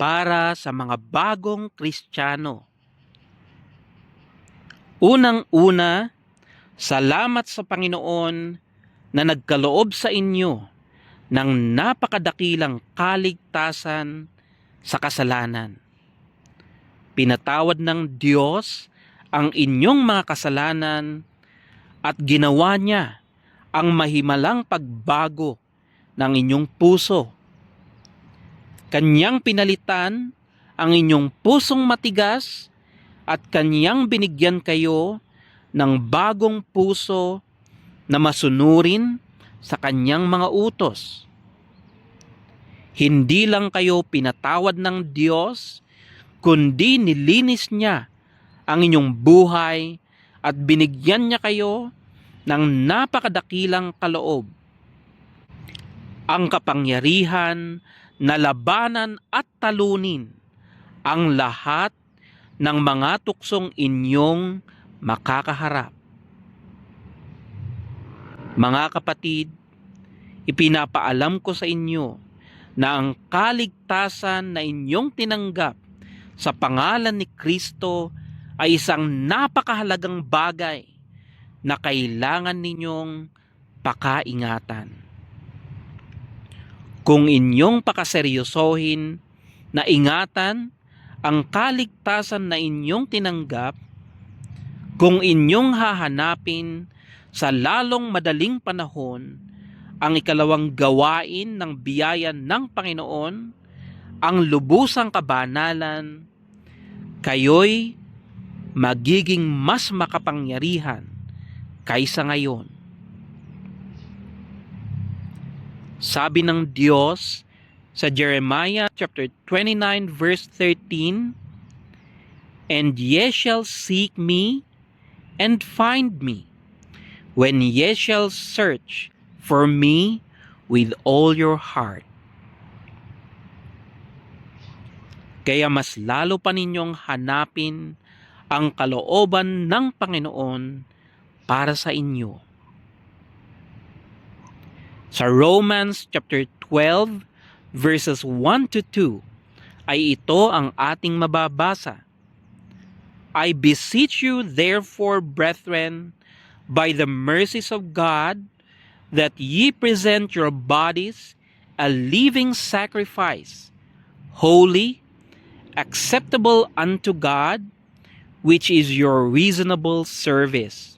para sa mga bagong Kristiyano. Unang-una, salamat sa Panginoon na nagkaloob sa inyo ng napakadakilang kaligtasan sa kasalanan. Pinatawad ng Diyos ang inyong mga kasalanan at ginawa niya ang mahimalang pagbago ng inyong puso. Kanyang pinalitan ang inyong pusong matigas at kanyang binigyan kayo ng bagong puso na masunurin sa kanyang mga utos. Hindi lang kayo pinatawad ng Diyos, kundi nilinis niya ang inyong buhay at binigyan niya kayo ng napakadakilang kaloob. Ang kapangyarihan na labanan at talunin ang lahat ng mga tuksong inyong makakaharap. Mga kapatid, ipinapaalam ko sa inyo na ang kaligtasan na inyong tinanggap sa pangalan ni Kristo ay isang napakahalagang bagay na kailangan ninyong pakaingatan. Kung inyong pakaseryosohin na ingatan ang kaligtasan na inyong tinanggap, kung inyong hahanapin sa lalong madaling panahon ang ikalawang gawain ng biyaya ng Panginoon, ang lubusang kabanalan, kayo'y magiging mas makapangyarihan kaysa ngayon. Sabi ng Diyos sa Jeremiah chapter 29 verse 13, "And ye shall seek me and find me, when ye shall search for me with all your heart." Kaya mas lalo pa ninyong hanapin ang kalooban ng Panginoon para sa inyo. Sa Romans chapter 12 verses 1 to 2 ay ito ang ating mababasa. "I beseech you therefore, brethren, by the mercies of God, that ye present your bodies a living sacrifice, holy, acceptable unto God, which is your reasonable service.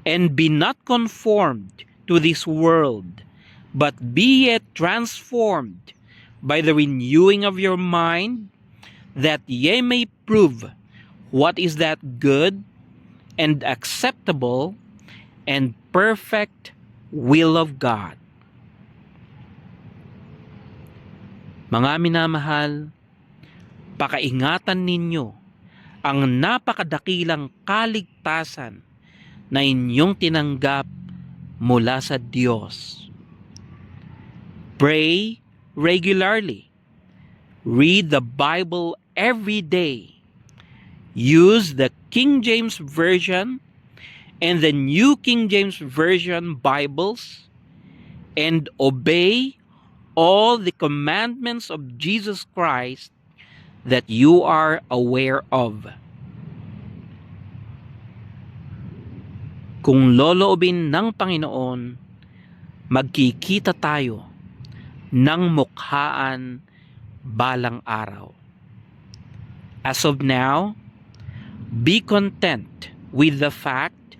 And be not conformed to this world, but be ye transformed by the renewing of your mind, that ye may prove what is that good and acceptable and perfect will of God." Mga minamahal, pakaingatan ninyo ang napakadakilang kaligtasan na inyong tinanggap mula sa Diyos. Pray regularly. Read the Bible every day. Use the King James Version and the New King James Version Bibles, and obey all the commandments of Jesus Christ that you are aware of. Kung loloobin ng Panginoon, magkikita tayo ng mukhaan balang araw. As of now, be content with the fact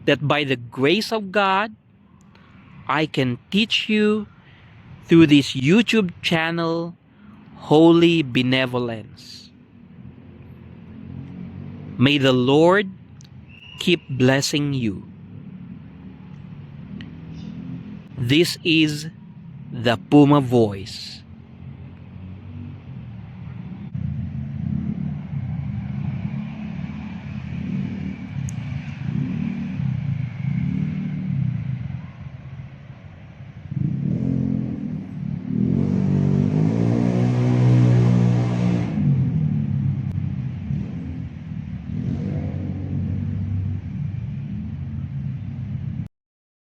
that by the grace of God, I can teach you through this YouTube channel, Holy Benevolence. May the Lord keep blessing you. This is the Puma Voice.